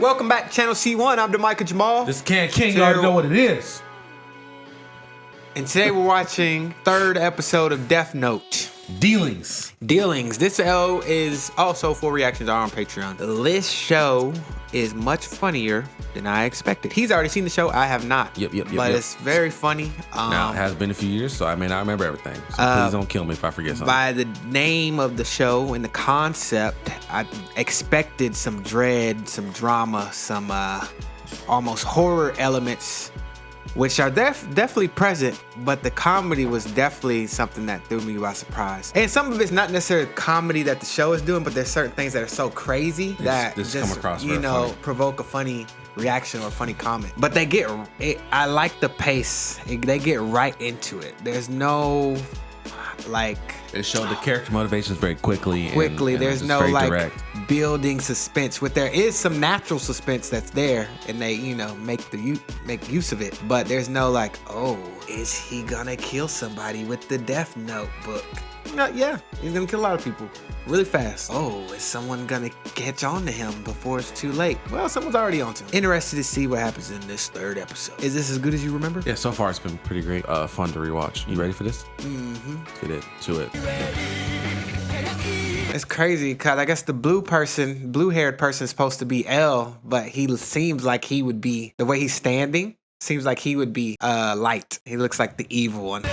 Welcome back to Channel C1. I'm Michael Jamal. This Can King, you already know what it is. And today we're watching third episode of Death Note. Dealings. This show is also full reactions are on Patreon. This show is much funnier than I expected. He's already seen the show. I have not. Yep. But it's very funny. Now, it has been a few years, so I may not remember everything. So please don't kill me if I forget something. By the name of the show and the concept, I expected some dread, some drama, some almost horror elements, which are definitely present, but the comedy was definitely something that threw me by surprise. And some of it's not necessarily comedy that the show is doing, but there's certain things that are so crazy that this just, come across funny. Provoke a funny reaction or a funny comment. But they get, I like the pace. They get right into it. There's no, like... It showed the character motivations very quickly. And there's no like direct. Building suspense. With there is some natural suspense that's there, and they make use of it. But there's no like, oh, is he gonna kill somebody with the Death Note book? Yeah, he's gonna kill a lot of people really fast. Oh, is someone gonna catch on to him before it's too late? Well, someone's already on to him. Interested to see what happens in this third episode. Is this as good as you remember? Yeah, so far it's been pretty great. Fun to rewatch. You ready for this? Mm-hmm. Get it to it. It's crazy because I guess the blue-haired person is supposed to be L, but he seems like he would be, the way he's standing, seems like he would be Light. He looks like the evil one.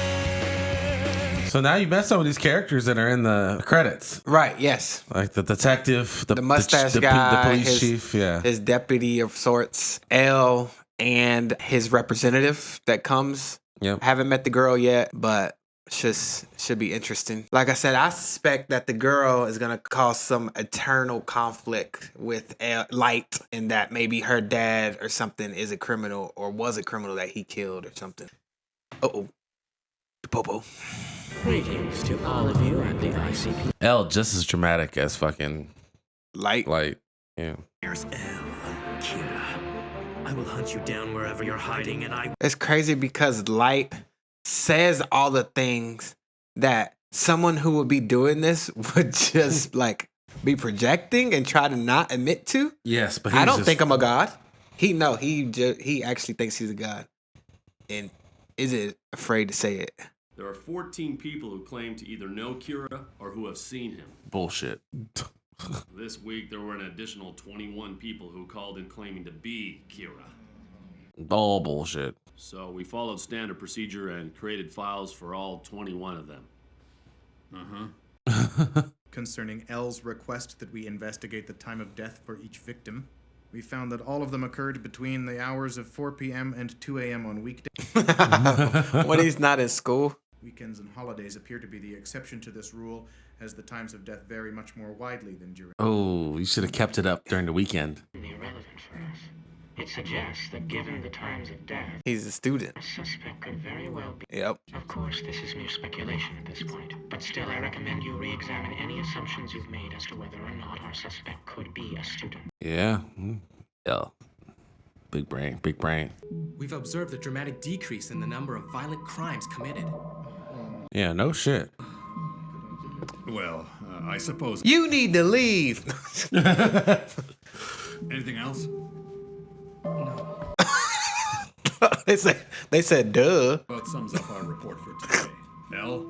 So now you met some of these characters that are in the credits. Right, yes. Like the detective, the mustache the guy, police chief, yeah. His deputy of sorts, L, and his representative that comes. Yep. Haven't met the girl yet, but should be interesting. Like I said, I suspect that the girl is gonna cause some eternal conflict with Light, and that maybe her dad or something is a criminal or was a criminal that he killed or something. Uh-oh. The popo. Greetings to all of you at the ICP. L just as dramatic as fucking Light. Yeah. Here's L. Kira. I will hunt you down wherever you're hiding, and I... It's crazy because Light says all the things that someone who would be doing this would just be projecting and try to not admit to. Yes, but I don't think I'm a god. He actually thinks he's a god, and isn't afraid to say it. There are 14 people who claim to either know Kira or who have seen him. Bullshit. This week, there were an additional 21 people who called in claiming to be Kira. All bullshit. So we followed standard procedure and created files for all 21 of them. Concerning L's request that we investigate the time of death for each victim, we found that all of them occurred between the hours of 4 p.m. and 2 a.m. on weekdays. When he's not in school. Weekends and holidays appear to be the exception to this rule, as the times of death vary much more widely than during... Oh, you should have kept it up during the weekend. Irrelevant for us. It suggests that given the times of death, He's a student. a suspect could very well be... Yep. Of course, this is mere speculation at this point, but still I recommend you re-examine any assumptions you've made as to whether or not our suspect could be a student. Yeah. L. Big brain. We've observed a dramatic decrease in the number of violent crimes committed. Yeah, no shit. Well, I suppose. You need to leave. Anything else? They said duh. About sums up our report for today. L?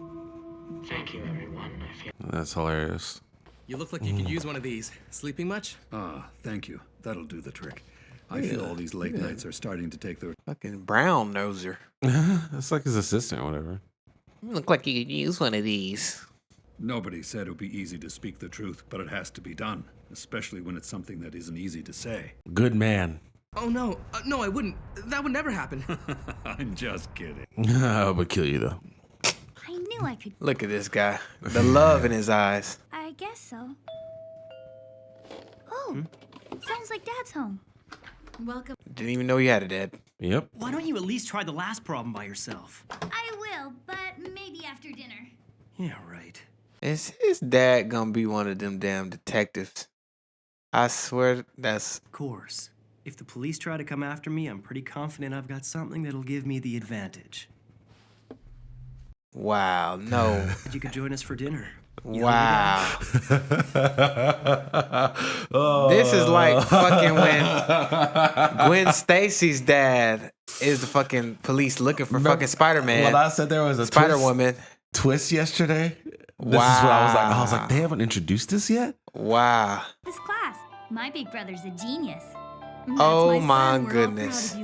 Thank you, everyone. I feel... That's hilarious. You look like you could use one of these. Sleeping much? Ah, thank you. That'll do the trick. I feel all these late nights are starting to take their... Fucking brown noser. It's like his assistant or whatever. You look like you could use one of these. Nobody said it would be easy to speak the truth, but it has to be done. Especially when it's something that isn't easy to say. Good man. Oh, no. No, I wouldn't. That would never happen. I'm just kidding. I would kill you, though. I knew I could. Look at this guy. The love in his eyes. I guess so. Oh, sounds like Dad's home. Welcome. Didn't even know you had a dad. Yep. Why don't you at least try the last problem by yourself? I will, but maybe after dinner. Yeah, right. Is his dad gonna be one of them damn detectives? I swear that's... Of course. If the police try to come after me, I'm pretty confident I've got something that'll give me the advantage. Wow, no. You could join us for dinner. Wow. This is like fucking when Gwen Stacy's dad is the fucking police looking for fucking Spider-Man. When I said there was a Spider-Woman twist yesterday, this is what I was like, they haven't introduced this yet? Wow. This class. My big brother's a genius. Oh my goodness.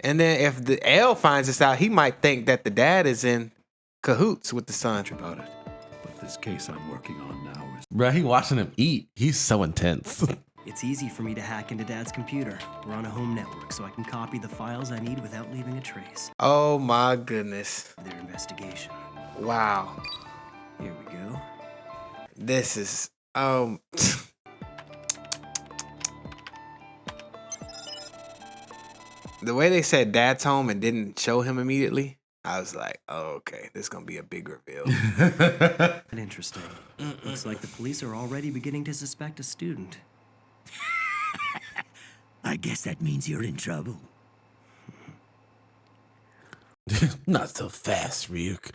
And then if the L finds this out, he might think that the dad is in cahoots with the son. About it. But this case I'm working on now is... Bro, he watching him eat. He's so intense. It's easy for me to hack into Dad's computer. We're on a home network, so I can copy the files I need without leaving a trace. Oh my goodness. Their investigation. Wow. Here we go. This is the way they said Dad's home and didn't show him immediately, I was like, oh, okay, this is gonna be a big reveal. Interesting. Looks like the police are already beginning to suspect a student. I guess that means you're in trouble. Not so fast, Ryuk.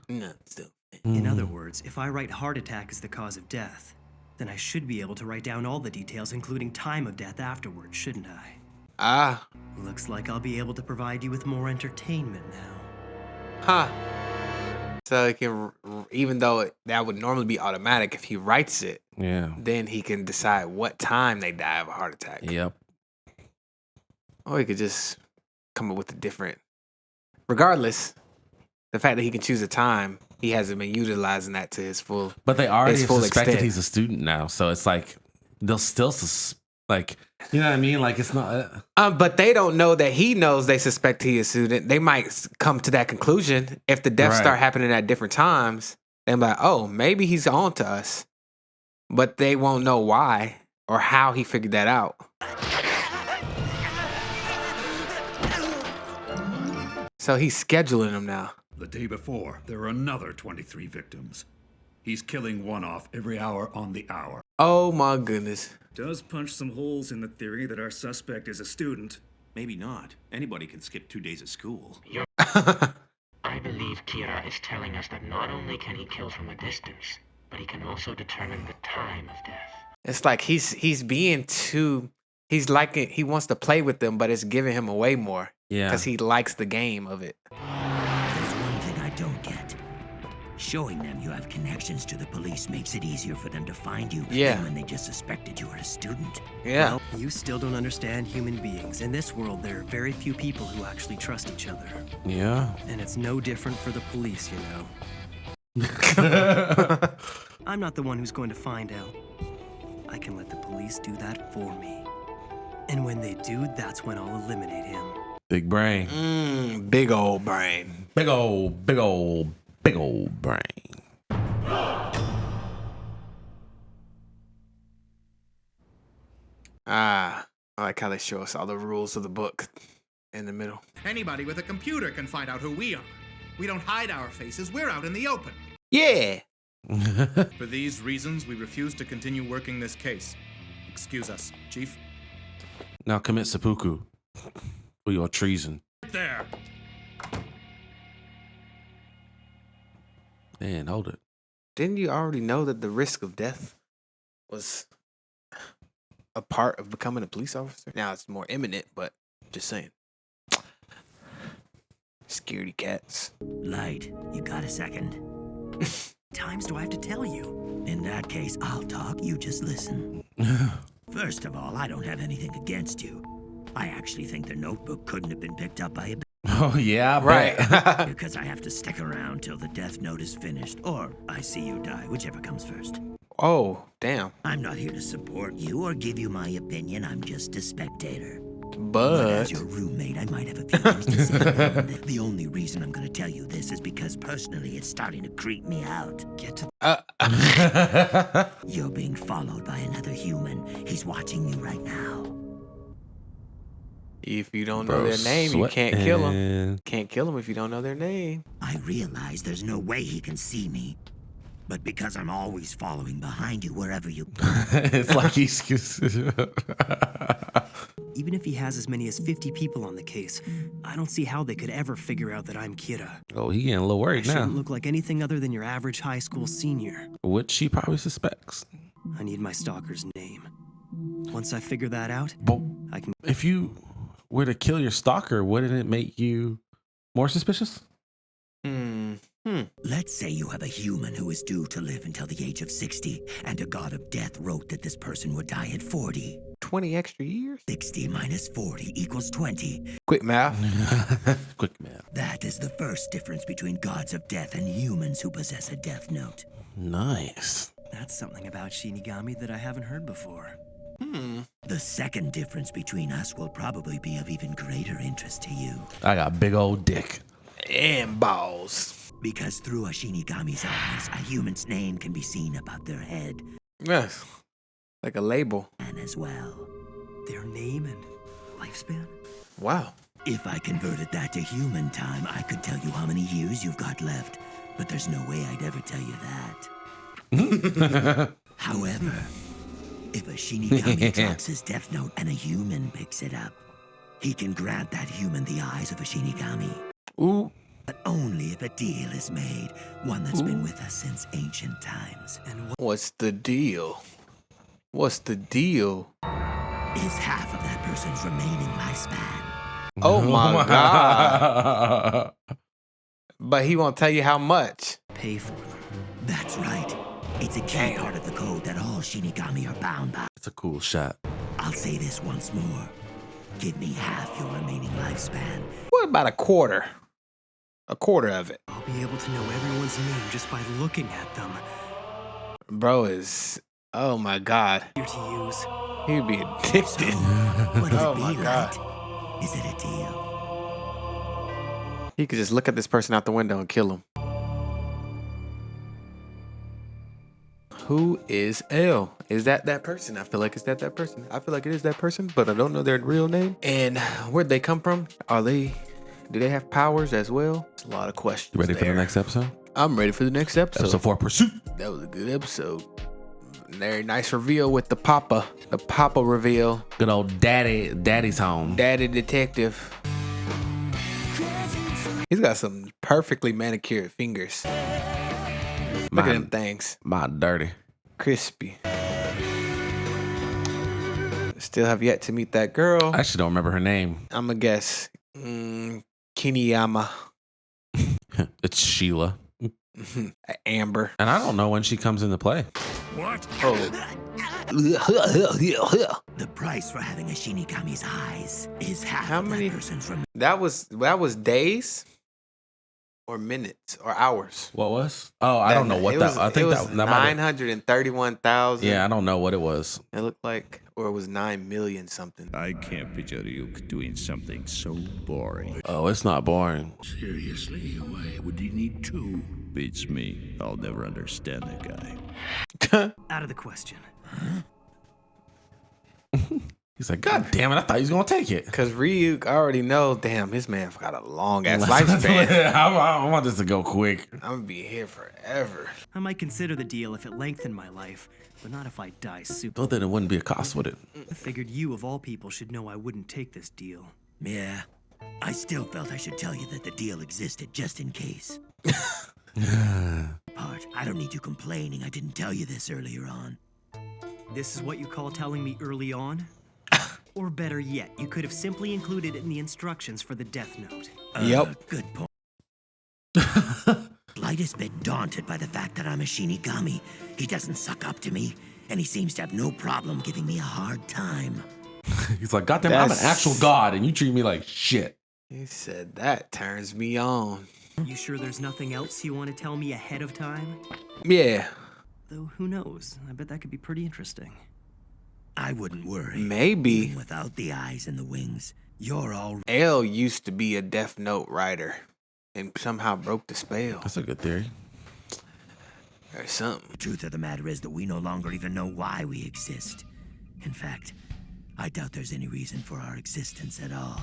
Not so fast. In other words, if I write heart attack as the cause of death, then I should be able to write down all the details, including time of death afterwards, shouldn't I? Ah. Looks like I'll be able to provide you with more entertainment now. Huh. So he can, even though that would normally be automatic, if he writes it, Yeah. then he can decide what time they die of a heart attack. Yep. Or he could just come up with a different. Regardless, the fact that he can choose a time, he hasn't been utilizing that to his full. But they already full suspected extent. he's a student now, so it's like they'll still you know what I mean? Like it's not. But they don't know that he knows they suspect he is a student. They might come to that conclusion if the deaths Right. start happening at different times. They're like, oh, maybe he's on to us, but they won't know why or how he figured that out. So he's scheduling them now. The day before, there were another 23 victims. He's killing one off every hour on the hour. Oh my goodness. Does punch some holes in the theory that our suspect is a student. Maybe not. Anybody can skip 2 days of school. I believe Kira is telling us that not only can he kill from a distance, but he can also determine the time of death. It's like he's being too. He's like it. He wants to play with them, but it's giving him away more. Yeah. Because he likes the game of it. There's one thing I don't get. Showing them you have connections to the police makes it easier for them to find you than when they just suspected you were a student. Yeah. Well, you still don't understand human beings. In this world, there are very few people who actually trust each other. Yeah. And it's no different for the police, you know. I'm not the one who's going to find out. I can let the police do that for me. And when they do, that's when I'll eliminate him. Big brain. Big old brain. Big old brain. I like how they show us all the rules of the book in the middle. Anybody with a computer can find out who we are. We don't hide our faces. We're out in the open. Yeah. For these reasons, we refuse to continue working this case. Excuse us, Chief. Now commit seppuku for your treason. There. Man, hold it. Didn't you already know that the risk of death was a part of becoming a police officer? Now it's more imminent, but just saying. Security cats. Light, you got a second? Times do I have to tell you? In that case, I'll talk, you just listen. First of all, I don't have anything against you. I actually think the notebook couldn't have been picked up by a Oh, yeah, right. because I have to stick around till the death note is finished, or I see you die, whichever comes first. Oh, damn. I'm not here to support you or give you my opinion. I'm just a spectator. But as your roommate, I might have a few things to say. The only reason I'm going to tell you this is because personally it's starting to creep me out. Get to You're being followed by another human. He's watching you right now. If you don't know their name, you can't kill them. Can't kill them if you don't know their name. I realize there's no way he can see me. But because I'm always following behind you wherever you go. It's like he's... even if he has as many as 50 people on the case, I don't see how they could ever figure out that I'm Kira. Oh, he getting a little worried I now. shouldn't look like anything other than your average high school senior. Which she probably suspects. I need my stalker's name. Once I figure that out, I can... If you were to kill your stalker, wouldn't it make you more suspicious? Let's say you have a human who is due to live until the age of 60, and a god of death wrote that this person would die at 40. 20 extra years? 60 minus 40 equals 20. Quick math. Quick math. That is the first difference between gods of death and humans who possess a death note. Nice. That's something about Shinigami that I haven't heard before. The second difference between us will probably be of even greater interest to you. I got big old dick. And balls. Because through a Shinigami's eyes, a human's name can be seen above their head. Yes. Like a label. And as well. Their name and lifespan? Wow. If I converted that to human time, I could tell you how many years you've got left. But there's no way I'd ever tell you that. However, if a Shinigami drops his death note and a human picks it up, he can grant that human the eyes of a Shinigami. Ooh. But only if a deal is made, one that's been with us since ancient times. And what's the deal? What's the deal? Is half of that person's remaining lifespan. Oh my God. But he won't tell you how much. Pay for them. That's right. It's a key part of the code that all Shinigami are bound by. It's a cool shot. I'll say this once more. Give me half your remaining lifespan. What about a quarter? A quarter of it. I'll be able to know everyone's name just by looking at them. Bro is, oh my God. Here to use. He'd be addicted. What Oh my God. Is it a deal? He could just look at this person out the window and kill him. Who is L? Is that person? I feel like it's that person. I feel like it is that person, but I don't know their real name. And where'd they come from? Do they have powers as well? It's a lot of questions. You ready for the next episode? I'm ready for the next episode. Episode 4, Pursuit. That was a good episode. Very nice reveal with the Papa reveal. Good old daddy's home. Daddy detective. He's got some perfectly manicured fingers. Look at them things. Mine dirty. Crispy. Still have yet to meet that girl. I actually don't remember her name. I'm going to guess. Kiniyama. It's Sheila. Amber. And I don't know when she comes into play. What? Oh. The price for having a Shinigami's eyes is half How of many? that person's remaining. That was days or minutes or hours. What was? Oh, I don't know what that. I think it was that might have- 931,000. Yeah, I don't know what it was. It looked like, or it was 9 million something. I can't picture Ryuk doing something so boring. Oh, it's not boring. Seriously, why would he need two? Beats me. I'll never understand that guy. Out of the question. He's like, God damn it! I thought he was gonna take it. Cause Ryuk, I already know. Damn, his man got a long ass lifespan. I want this to go quick. I'm gonna be here forever. I might consider the deal if it lengthened my life, but not if I die super. Don't think there wouldn't be a cost with it. I figured you, of all people, should know I wouldn't take this deal. Yeah. I still felt I should tell you that the deal existed just in case. Part, I don't need you complaining I didn't tell you this earlier on. This is what you call telling me early on? Or better yet, you could have simply included it in the instructions for the death note. Yep. Good point. Light is a bit daunted by the fact that I'm a Shinigami. He doesn't suck up to me, and he seems to have no problem giving me a hard time. He's like, God damn, I'm an actual god, and you treat me like shit. He said that turns me on. You sure there's nothing else you want to tell me ahead of time? Yeah. Though who knows? I bet that could be pretty interesting. I wouldn't worry. Maybe. Even without the eyes and the wings, you're all... L used to be a Death Note writer and somehow broke the spell. That's a good theory. Or something. The truth of the matter is that we no longer even know why we exist. In fact, I doubt there's any reason for our existence at all.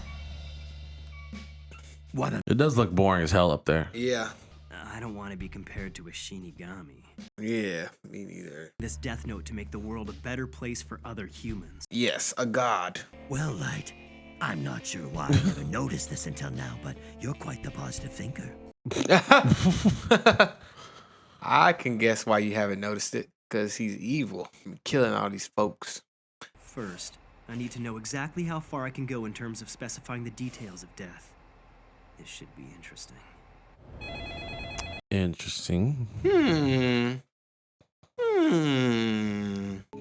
It does look boring as hell up there. Yeah. I don't want to be compared to a Shinigami. Yeah, me neither. This death note to make the world a better place for other humans. Yes, a god. Well, Light, I'm not sure why I never noticed this until now, but you're quite the positive thinker. I can guess why you haven't noticed it. Because he's evil. Killing all these folks. First, I need to know exactly how far I can go in terms of specifying the details of death. This should be interesting. Interesting.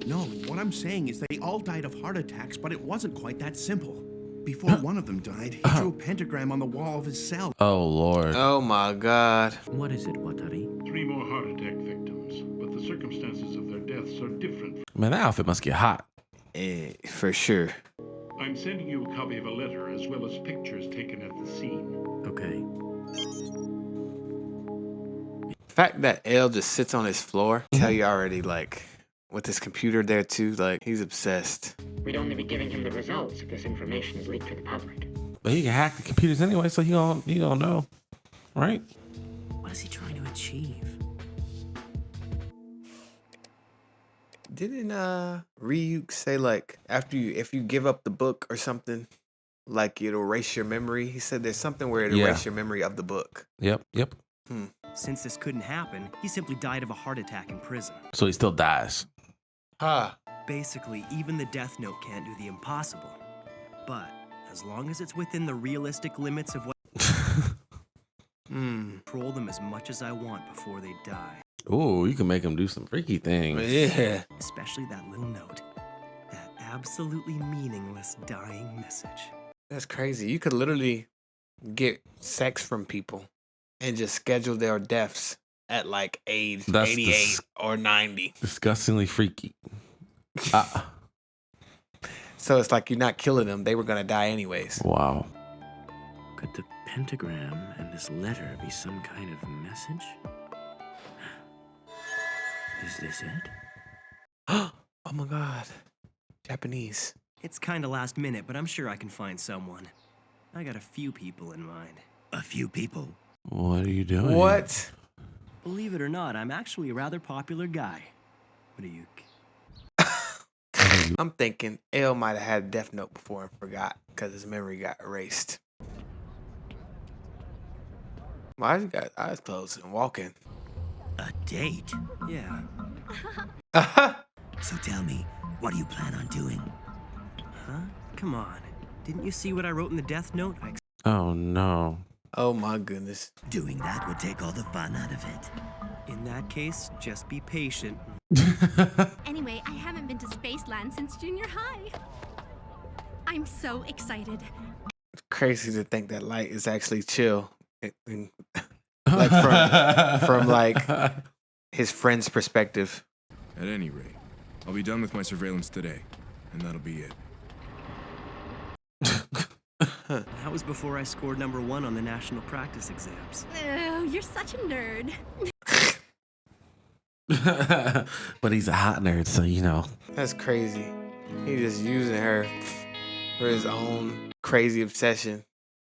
No, what I'm saying is they all died of heart attacks, but it wasn't quite that simple. Before one of them died, he drew a pentagram on the wall of his cell. Oh, Lord. Oh, my God. What is it, Watari? 3 more heart attack victims, but the circumstances of their deaths are different. Man, that outfit must get hot. For sure. I'm sending you a copy of a letter as well as pictures taken at the scene. Okay. The fact that L just sits on his floor, tell you already, like, with his computer there too, like, he's obsessed. We'd only be giving him the results if this information is leaked to the public. But he can hack the computers anyway, so he don't know, right? What is he trying to achieve? Didn't Ryuk say, like, if you give up the book or something, like, it'll erase your memory? He said there's something where it'll erase your memory of the book. Yep. Since this couldn't happen, he simply died of a heart attack in prison. So he still dies. Basically, even the death note can't do the impossible. But as long as it's within the realistic limits of what control them as much as I want before they die. Ooh, you can make him do some freaky things. Yeah. Especially that little note. That absolutely meaningless dying message. That's crazy. You could literally get sex from people and just schedule their deaths at like age 88 or 90. Disgustingly freaky. So it's like you're not killing them. They were going to die anyways. Wow. Could the pentagram and this letter be some kind of message? Is this it? Oh my God. Japanese. It's kind of last minute, but I'm sure I can find someone. I got a few people in mind. A few people? What are you doing? What? Believe it or not, I'm actually a rather popular guy. Ryuk. I'm thinking L might have had a death note before and forgot because his memory got erased. Why has he got eyes closed and walking? A date? Yeah. So tell me, what do you plan on doing? Huh? Come on. Didn't you see what I wrote in the death note? Oh, no. Oh, my goodness. Doing that would take all the fun out of it. In that case, just be patient. Anyway, I haven't been to Spaceland since junior high. I'm so excited. It's crazy to think that Light is actually chill. Like from like his friend's perspective. At any rate, I'll be done with my surveillance today, and that'll be it. That was before I scored #1 on the national practice exams. Oh, you're such a nerd. But he's a hot nerd, so you know. That's crazy. He's just using her for his own crazy obsession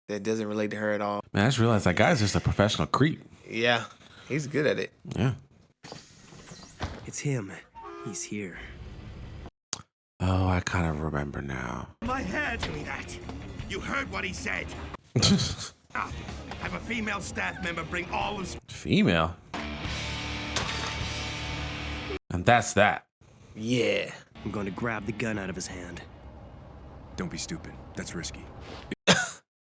that doesn't relate to her at all. Man, I just realized that guy's just a professional creep. Yeah, he's good at it. Yeah. It's him. He's here. Oh, I kind of remember now. My head! Give me that. You heard what he said. Have a female staff member bring all of... Female? And that's that. Yeah. I'm going to grab the gun out of his hand. Don't be stupid. That's risky.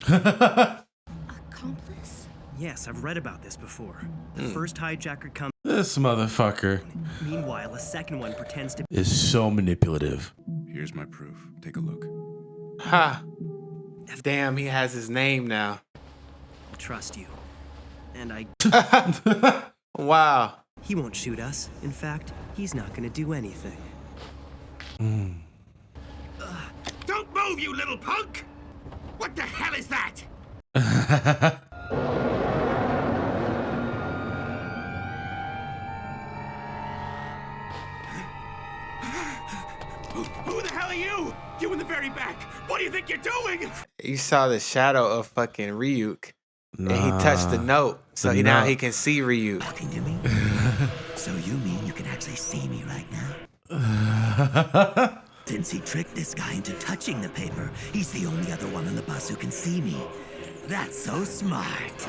Accomplice? Yes, I've read about this before. The first hijacker comes. This motherfucker Meanwhile, a second one pretends to is so manipulative. Here's my proof. Take a look. Ha! Damn, he has his name now. I'll trust you. And I... Wow. He won't shoot us. In fact, he's not going to do anything. Don't move, you little punk! What the hell is that? Who the hell are you? You in the very back. What do you think you're doing? You saw the shadow of fucking Ryuk. And he touched the note, so now he can see Ryuk. Talking to me? So you mean you can actually see me right now? Since he tricked this guy into touching the paper, he's the only other one on the bus who can see me. That's so smart.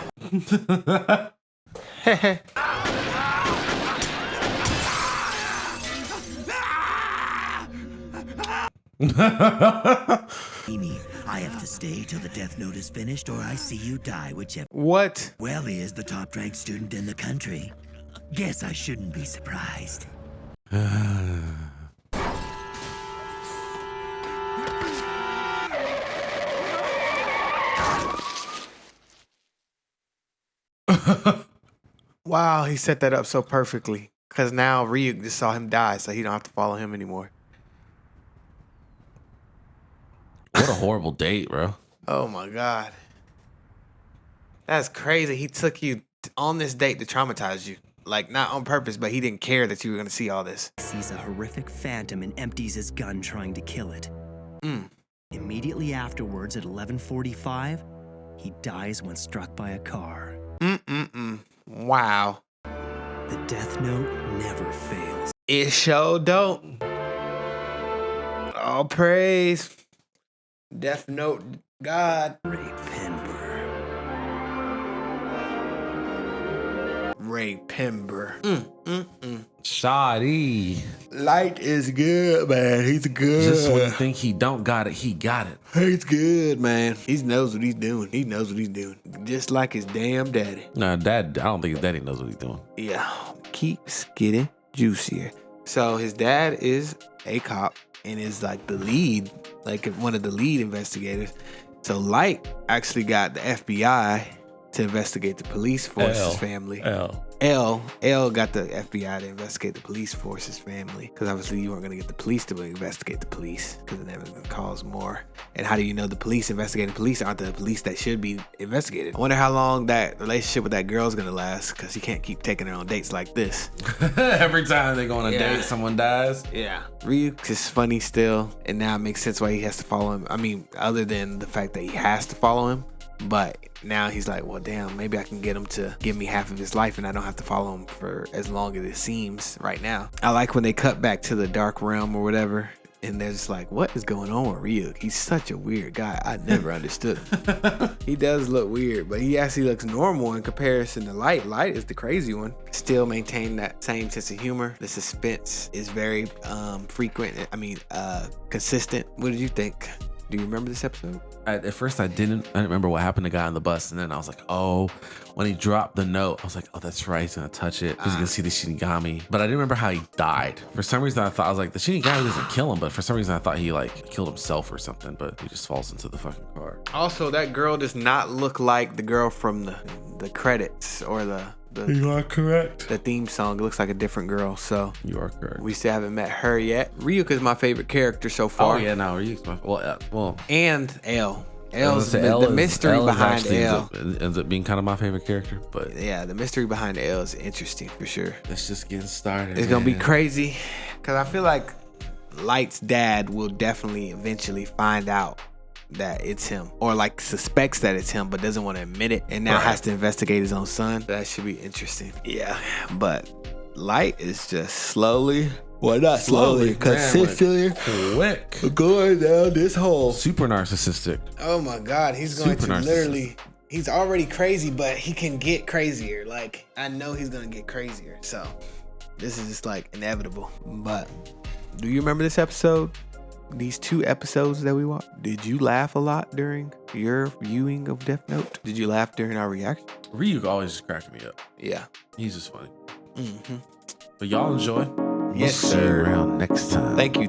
Amy, I have to stay till the death note is finished, or I see you die, whichever. What? Well, he is the top-ranked student in the country. Guess I shouldn't be surprised. Wow, he set that up so perfectly. Because now Ryuk just saw him die, so he don't have to follow him anymore. What a horrible date, bro. Oh my God. That's crazy. He took you on this date to traumatize you. Like, not on purpose, but he didn't care that you were going to see all this. He sees a horrific phantom and empties his gun trying to kill it. Mm. Immediately afterwards, at 11:45, he dies when struck by a car. Wow. The death note never fails. It sure don't. All praise. Death Note God. Ray Pember. Ray Pember. Shoddy. Light is good, man. He's good. Just when you think he don't got it, he got it. He's good, man. He knows what he's doing. He knows what he's doing. Just like his damn daddy. No, Dad, I don't think his daddy knows what he's doing. Yeah. Keeps getting juicier. So his dad is a cop and is like the lead, like one of the lead investigators. So Light actually got the FBI to investigate the police force's family. L got the FBI to investigate the police force's family, because obviously you weren't going to get the police to investigate the police, because then that was going to cause more. And how do you know the police investigating police aren't the police that should be investigated? I wonder how long that relationship with that girl's going to last, because he can't keep taking her on dates like this. Every time they go on a date, someone dies. Yeah. Ryuk is funny still, and now it makes sense why he has to follow him. I mean, other than the fact that he has to follow him, but now he's like, well, damn, maybe I can get him to give me half of his life and I don't have to follow him for as long as it seems right now. I like when they cut back to the dark realm or whatever, and they're just like, what is going on with Ryuk? He's such a weird guy. I never understood him. He does look weird, but he actually looks normal in comparison to Light. Light is the crazy one. Still maintain that same sense of humor. The suspense is very frequent. Consistent. What did you think? Do you remember this episode? At first I didn't remember what happened to the guy on the bus, and then I was like, oh, when he dropped the note, I was like, oh, that's right, he's gonna touch it, he's gonna see the Shinigami. But I didn't remember how he died. For some reason I thought, I was like, the Shinigami doesn't kill him, but for some reason I thought he like killed himself or something, but he just falls into the fucking car. Also, that girl does not look like the girl from the credits or the you are correct. The theme song. It looks like a different girl. So you are correct. We still haven't met her yet. Ryuk is my favorite character so far. Oh yeah, no, Ryuk's my well. And L. L's the mystery behind L ends up being kind of my favorite character, but yeah, the mystery behind L is interesting for sure. It's just getting started. It's gonna be crazy, because I feel like Light's dad will definitely eventually find out that it's him, or like suspects that it's him but doesn't want to admit it, and now has to investigate his own son. That should be interesting. Yeah, but Light is just slowly, well, not slowly, consistently quick going down this hole. Super narcissistic. Oh my God, he's going to literally, he's already crazy, but he can get crazier. Like, I know he's gonna get crazier, so this is just like inevitable. But do you remember this episode? These 2 episodes that we watched? Did you laugh a lot during your viewing of Death Note? Did you laugh during our reaction? Ryuk always just cracking me up. Yeah. He's just funny. Mm-hmm. But y'all enjoy. Yes, we'll see you around next time. Thank you.